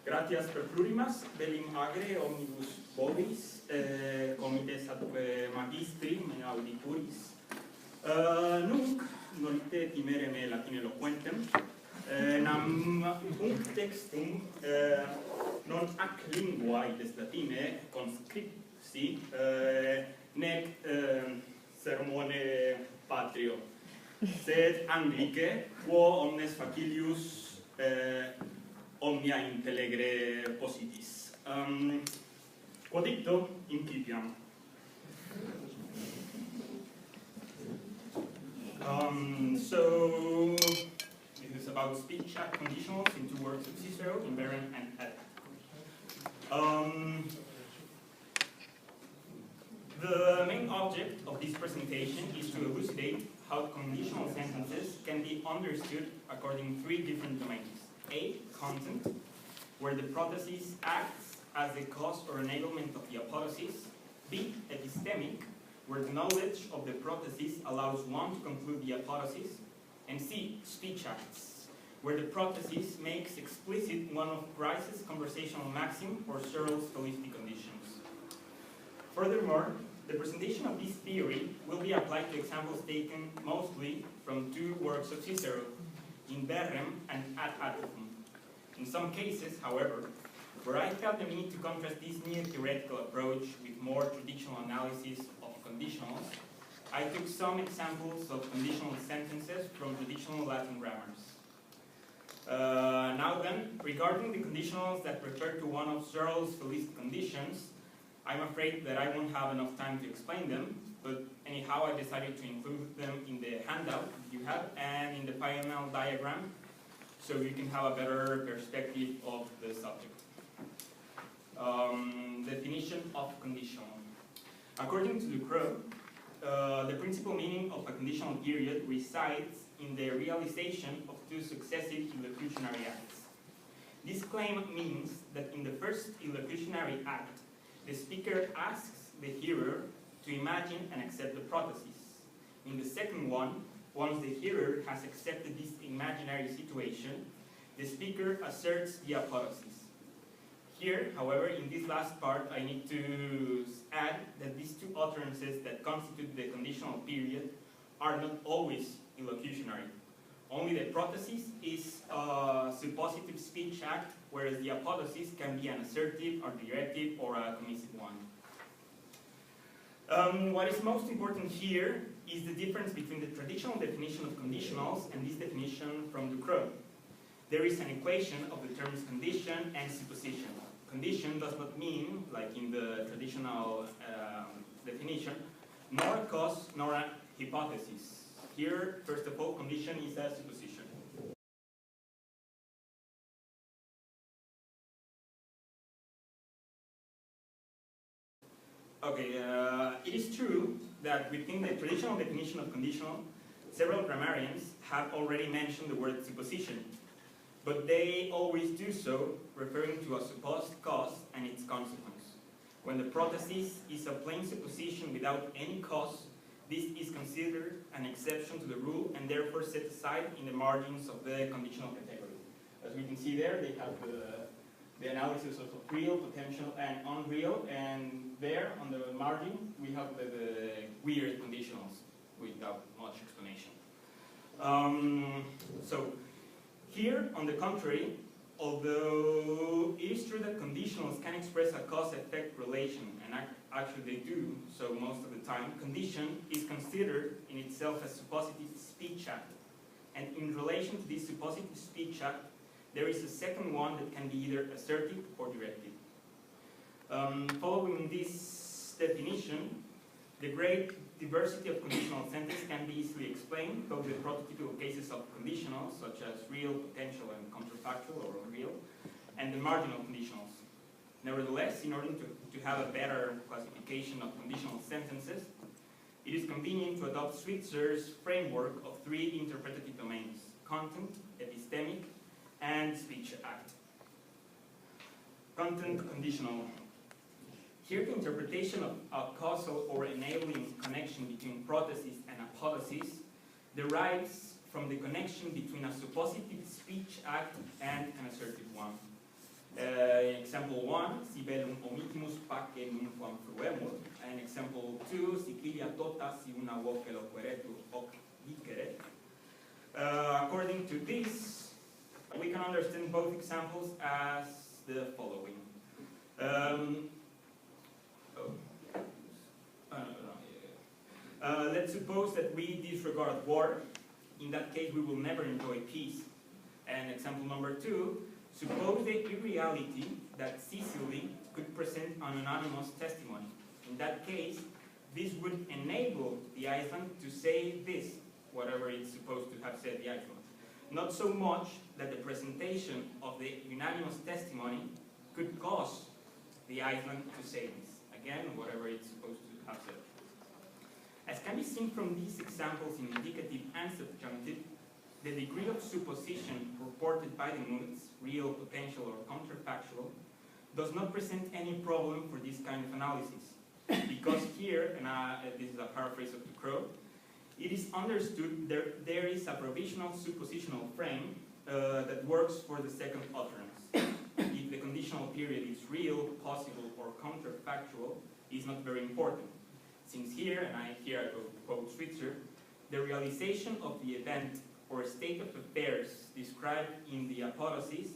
Gratias per plurimas, bellim agre omnibus bovis, comites atque magistri me audituris. Nunc, nolite timere me latine loquentem, nam unc textum non ac lingua ides latine conscripsi, nec sermone patrio, sed Anglice, quo omnes facilius omnia intellegere positis. Quod dicto, incipiam. So, this is about speech act conditionals in two works of Cicero, in Verrem and Atticum. The main object of this presentation is to elucidate how conditional sentences can be understood according to three different domains. A, content, where the protasis acts as the cause or enablement of the apodosis. B, epistemic, where the knowledge of the protasis allows one to conclude the apodosis. And C, speech acts, where the protasis makes explicit one of Bryce's conversational maxim or Searle's felicity conditions. Furthermore, the presentation of this theory will be applied to examples taken mostly from two works of Cicero, in Verrem and at Atticum. In some cases, however, where I felt the need to contrast this new theoretical approach with more traditional analysis of conditionals, I took some examples of conditional sentences from traditional Latin grammars. Now then, regarding the conditionals that refer to one of Searle's felicity conditions, I'm afraid that I won't have enough time to explain them, but anyhow I decided to include them in the handout you have and in the final diagram, so you can have a better perspective of the subject. Definition of conditional. According to Cicero, the principal meaning of a conditional period resides in the realization of two successive illocutionary acts. This claim means that in the first illocutionary act, the speaker asks the hearer to imagine and accept the protasis. In the second one, once the hearer has accepted this imaginary situation, the speaker asserts the apodosis. Here, however, in this last part, I need to add that these two utterances that constitute the conditional period are not always illocutionary. Only the protasis is a suppositive speech act, whereas the apodosis can be an assertive or directive or a commissive one. What is most important here is the difference between the traditional definition of conditionals and this definition from Cicero. There is an equation of the terms condition and supposition. Condition does not mean, like in the traditional definition, nor a cause nor a hypothesis. Here, first of all, condition is a supposition. Okay, it is true that within the traditional definition of conditional, several grammarians have already mentioned the word supposition, but they always do so referring to a supposed cause and its consequence. When the protasis is a plain supposition without any cause, this is considered an exception to the rule and therefore set aside in the margins of the conditional category. As we can see there, they have the analysis of real, potential, and unreal, and there on the margin we have the weird conditionals without much explanation. So here, on the contrary, although it is true that conditionals can express a cause-effect relation, and actually they do so most of the time, condition is considered in itself as suppositive speech act. And in relation to this suppositive speech act, there is a second one that can be either assertive or directive. Following this definition, the great diversity of conditional sentences can be easily explained, both the prototypical cases of conditionals, such as real, potential, and counterfactual or unreal, and the marginal conditionals. Nevertheless, in order to have a better classification of conditional sentences, it is convenient to adopt Switzer's framework of three interpretative domains: content, epistemic, and speech act. Content conditional. Here, the interpretation of a causal or enabling connection between protasis and apodosis derives from the connection between a suppositive speech act and an assertive one. Example 1, si bellum omitimus pace nunquam fruemur. And example 2, si cilia tota si una voce loqueretur hoc dicere. According to this, we can understand both examples as the following. Let's suppose that we disregard war. In that case, we will never enjoy peace. And example number 2, suppose the irreality that Sicily could present an anonymous testimony. In that case, this would enable the Iceland to say this, whatever it's supposed to have said the Iceland. Not so much that the presentation of the unanimous testimony could cause the Iceland to say this. Again, whatever it's supposed to have said. As can be seen from these examples in indicative and subjunctive, the degree of supposition purported by the moods, real, potential, or counterfactual, does not present any problem for this kind of analysis. Because here, and this is a paraphrase of Cicero, it is understood there is a provisional suppositional frame that works for the second utterance. If the conditional period is real, possible, or counterfactual, is not very important. Since here, and here I quote Cicero, the realization of the event or state of affairs described in the APODOSIS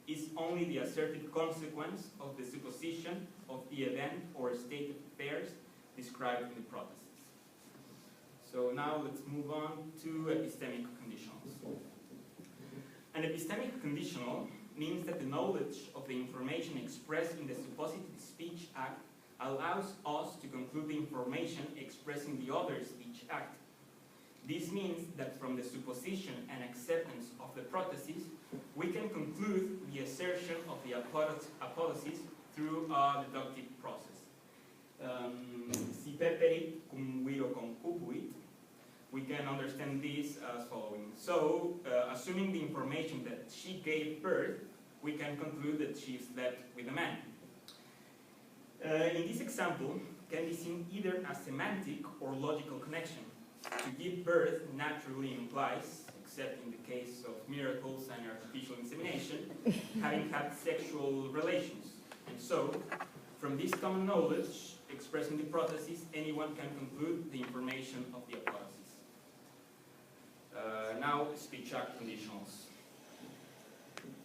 is only the assertive consequence of the supposition of the event or state of affairs described in the PROTASIS. So now let's move on to epistemic conditionals. An epistemic conditional means that the knowledge of the information expressed in the suppositive speech act allows us to conclude the information expressing the other speech act. This means that from the supposition and acceptance of the PROTASIS, we can conclude the assertion of the APODOSIS through a deductive process. Si peperit cum viro concupuit, we can understand this as following. So, assuming the information that she gave birth, we can conclude that she slept with a man. In this example, can be seen either a semantic or logical connection. To give birth naturally implies, except in the case of miracles and artificial insemination, having had sexual relations. And so, from this common knowledge, expressing the PROTASIS, anyone can conclude the information of the APODOSIS. Now, speech act conditionals.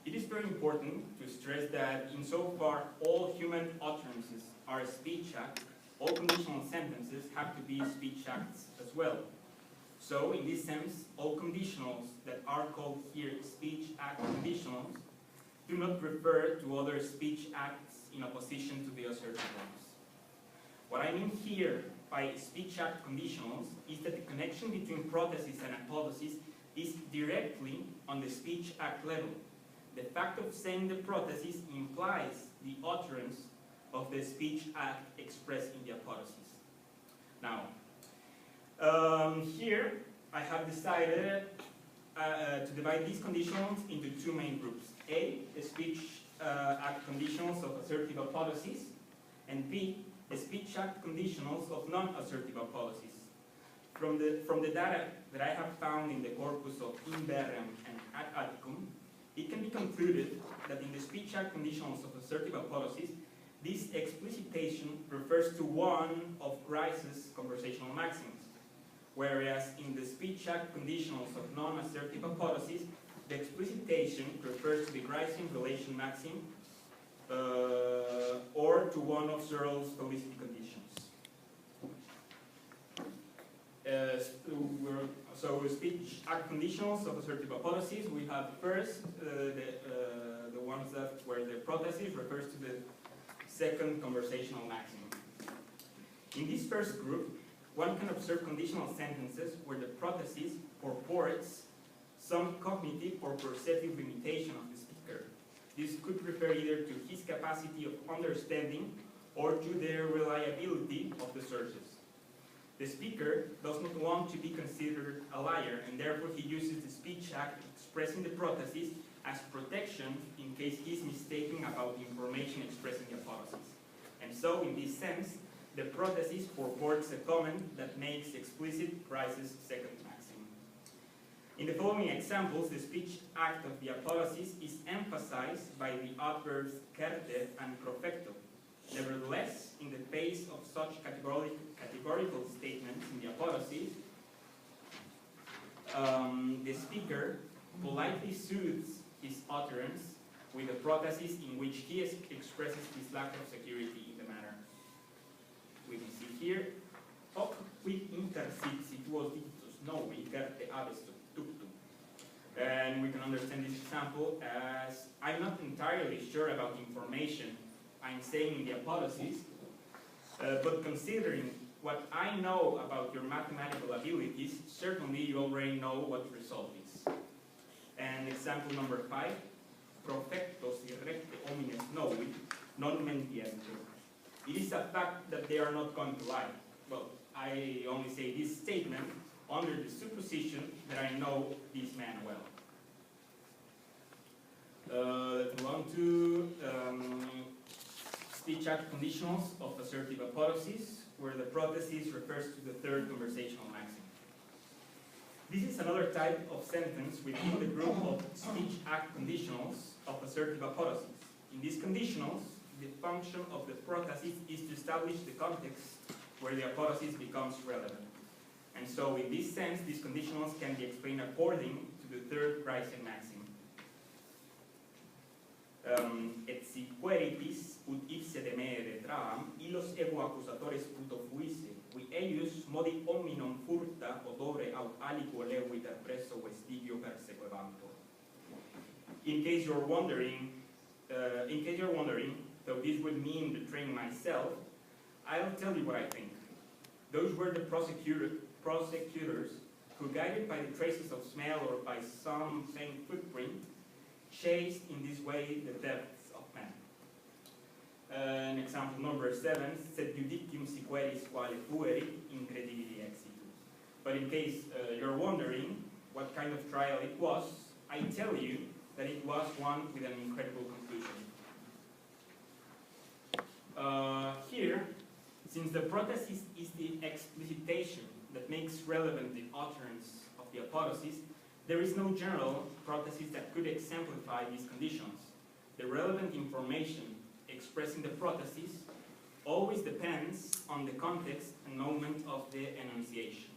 It is very important to stress that insofar all human utterances are speech acts, all conditional sentences have to be speech acts as well. So, in this sense, all conditionals that are called here speech act conditionals do not refer to other speech acts in opposition to the asserted ones. What I mean here by speech act conditionals is that the connection between PROTASIS and APODOSIS is directly on the speech act level. The fact of saying the PROTASIS implies the utterance of the speech act expressed in the APODOSIS. Now, here I have decided to divide these conditionals into two main groups. A, the speech act conditionals of assertive APODOSIS, and B, the speech act conditionals of non-assertive APODOSIS. From the data that I have found in the corpus of Verrem and Atticum, it can be concluded that in the speech act conditionals of assertive APODOSIS, this explicitation refers to one of Grice's conversational maxims, whereas in the speech act conditionals of non-assertive APODOSIS, the explicitation refers to the Gricean relation maxim or to one of Searle's felicity conditions. So speech act conditionals of assertive APODOSIS, we have first the ones that where the PROTASIS refers to the second conversational maximum. In this first group, one can observe conditional sentences where the PROTASIS purports some cognitive or perceptive limitation of the speaker. This could refer either to his capacity of understanding or to the reliability of the sources. The speaker does not want to be considered a liar, and therefore he uses the speech act expressing the PROTASIS as protection in case he is mistaken about the information expressed in the APODOSIS. And so, in this sense, the PROTASIS purports a comment that makes explicit Grice's second maxim. In the following examples, the speech act of the apodosis is emphasized by the adverbs certe and profecto. Nevertheless, in the face of such categorical statements in the apodosis, the speaker politely soothes his utterance with a protasis in which he expresses his lack of security in the matter. We can see here, hoc quid intersit situos dictus novi certe abest tuctum. And we can understand this example as, I'm not entirely sure about the information I'm saying in the apodosis, but considering what I know about your mathematical abilities, certainly you already know what the result is. And example number 5, profectos recte homines novi non mentientur. It is a fact that they are not going to lie. Well, I only say this statement under the supposition that I know this man well. Let's move on to speech act conditionals of assertive apodosis, where the protasis refers to the third conversational maxim. This is another type of sentence within the group of speech act conditionals of assertive apodosis. In these conditionals, the function of the protasis is to establish the context where the apodosis becomes relevant. And so in this sense, these conditionals can be explained according to the third Gricean maxim. Et si queritis ut ipse demere traam, illos ego accusatores puto fuisse, qui eius modi hominum furta odore aut aliquo leviter presso vestigio persequevantur. In case you're wondering, though this would mean betraying myself, I'll tell you what I think. Those were the prosecutors who, guided by the traces of smell or by some faint footprint, chased in this way the depths of man. Example number 7, sed judicium si queris quale fuerit incredibili exitus. But in case you're wondering what kind of trial it was, I tell you that it was one with an incredible conclusion. Here, since the protasis is the explicitation that makes relevant the utterance of the apodosis, there is no general protasis that could exemplify these conditions. The relevant information expressing the protasis always depends on the context and moment of the enunciation.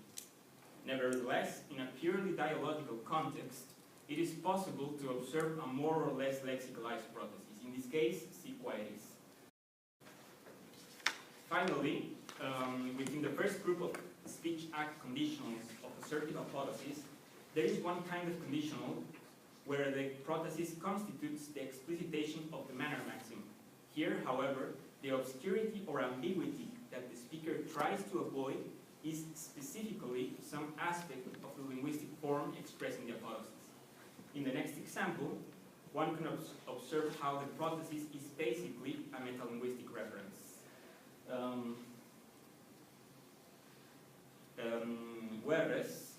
Nevertheless, in a purely dialogical context, it is possible to observe a more or less lexicalized protasis. In this case, si queris. Finally, within the first group of speech act conditionals of assertive apodosis, there is one kind of conditional where the protasis constitutes the explicitation of the manner maxim. Here, however, the obscurity or ambiguity that the speaker tries to avoid is specifically some aspect of the linguistic form expressing the apodosis. In the next example, one can observe how the protasis is basically a metalinguistic reference. Whereas,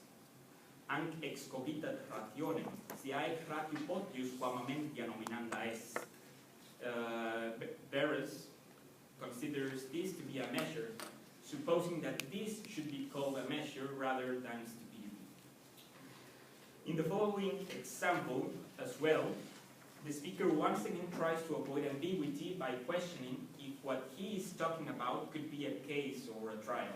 anc ex cogitat rationem, si aec ratio potius quam amentia nominanda est. Verrem considers this to be a measure, supposing that this should be called a measure rather than stupidity. In the following example as well, the speaker once again tries to avoid ambiguity by questioning if what he is talking about could be a case or a trial.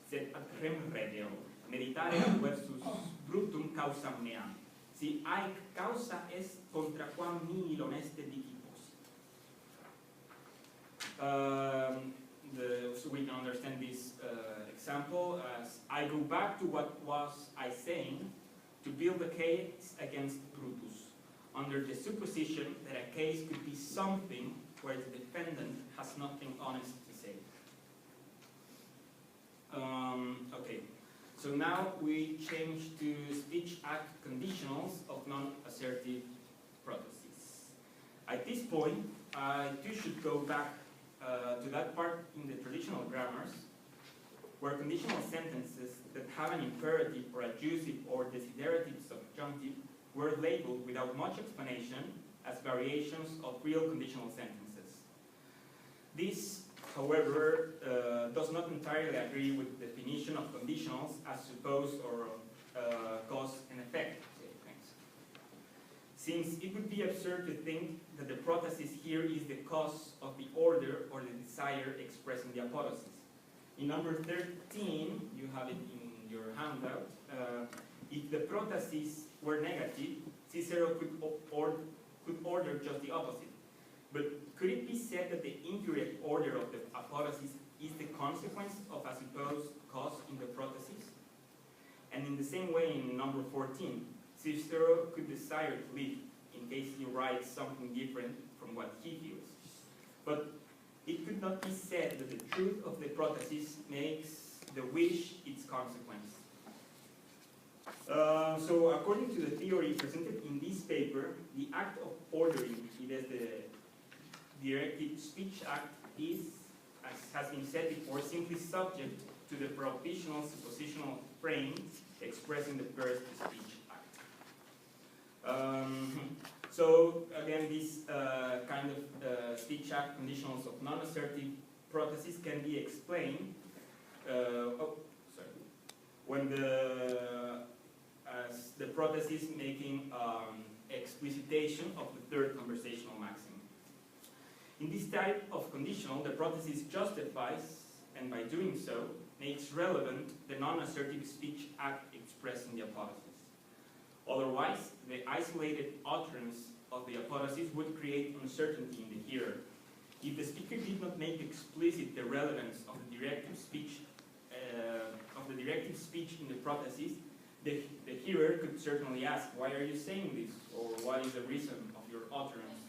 Sed ad rem regio, meditare versus brutum causam meam, si aec causa est contra quam nihil honeste dicipos. So we can understand this example as, I go back to what was I saying to build a case against Brutus, under the supposition that a case could be something where the defendant has nothing honest to say. Okay, so now we change to speech act conditionals of non-assertive protasis. At this point, I too should go back to that part in the traditional grammars where conditional sentences that have an imperative or adjusive or desiderative subjunctive were labeled without much explanation as variations of real conditional sentences. This, however, does not entirely agree with the definition of conditionals as supposed or cause and effect. Since it would be absurd to think that the protasis here is the cause of the order or the desire expressing the apodosis. In number 13, you have it in your handout, if the protasis were negative, Cicero could order just the opposite. But could it be said that the incorrect order of the apodosis is the consequence of a supposed cause in the protasis? And in the same way, in number 14, Cicero could desire to live in case he writes something different from what he feels. But it could not be said that the truth of the protasis makes the wish its consequence. So according to the theory presented in this paper, the act of ordering, it is the directed speech act, is, as has been said before, simply subject to the propositional suppositional frame expressing the first speech act. So again, this kind of speech act conditionals of non-assertive protasis can be explained when the protasis making explicitation of the third conversational maxim. In this type of conditional, the protasis justifies, and by doing so, makes relevant the non-assertive speech act expressing the apodosis. Otherwise, the isolated utterance of the apodosis would create uncertainty in the hearer. If the speaker did not make explicit the relevance of the directive speech in the protasis, the hearer could certainly ask, why are you saying this? Or what is the reason of your utterance?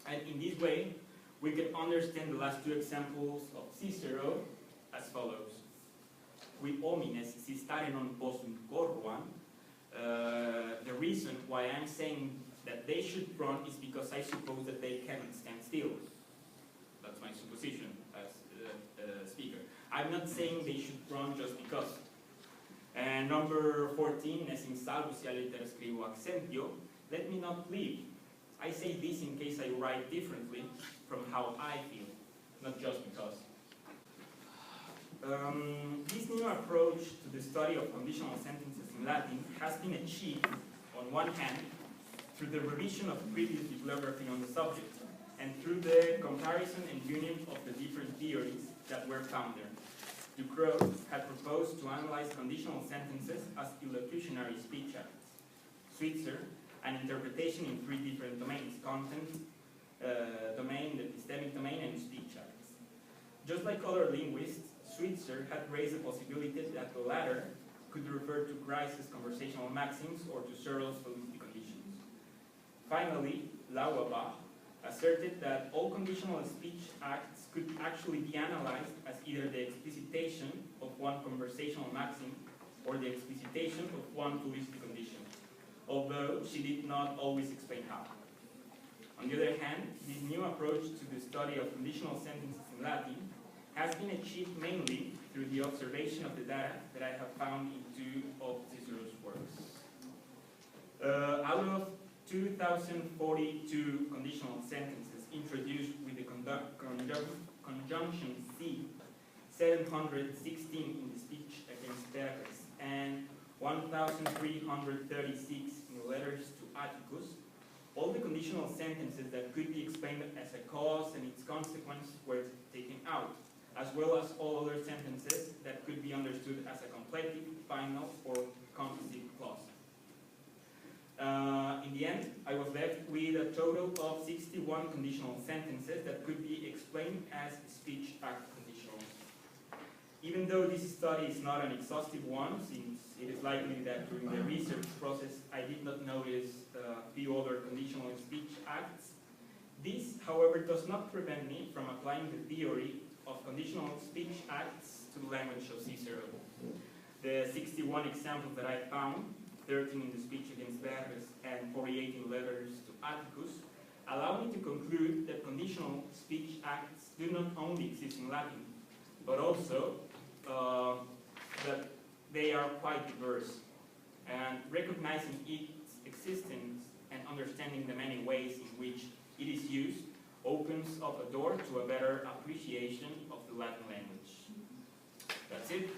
And in this way, we can understand the last two examples of Cicero as follows. Qui homines si stare non possunt corruan. The reason why I'm saying that they should run is because I suppose that they cannot stand still. That's my supposition as a speaker. I'm not saying they should run just because. And number 14, nes in salvus aliter scrivo accentio, let me not leave. I say this in case I write differently from how I feel, not just because. This new approach to the study of conditional sentences in Latin has been achieved, on one hand, through the revision of previous bibliography on the subject, and through the comparison and union of the different theories that were found there. Ducrot had proposed to analyze conditional sentences as illocutionary speech acts. Switzer, an interpretation in three different domains: content, domain, the epistemic domain, and speech acts. Just like other linguists, Switzer had raised the possibility that the latter could refer to Grice's conversational maxims or to Searle's validity conditions. Finally, Lauerbach asserted that all conditional speech acts could actually be analyzed as either the explicitation of one conversational maxim or the explicitation of one validity condition, although she did not always explain how. On the other hand, this new approach to the study of conditional sentences in Latin has been achieved mainly through the observation of the data that I have found in two of Cicero's works. Out of 2,042 conditional sentences introduced with the conjunction C, 716 in the speech against Verrem, and 1,336 in the letters to Atticus, all the conditional sentences that could be explained as a cause and its consequence were taken out, as well as all other sentences that could be understood as a completive, final, or composite clause. In the end, I was left with a total of 61 conditional sentences that could be explained as speech act conditionals. Even though this study is not an exhaustive one, since it is likely that during the research process I did not notice a few other conditional speech acts, this, however, does not prevent me from applying the theory of conditional speech acts to the language of Cicero. The 61 examples that I found, 13 in the speech against Verrem and 48 in letters to Atticus, allow me to conclude that conditional speech acts do not only exist in Latin, but also that they are quite diverse. And recognizing its existence and understanding the many ways in which it is used opens up a door to a better appreciation of the Latin language. That's it.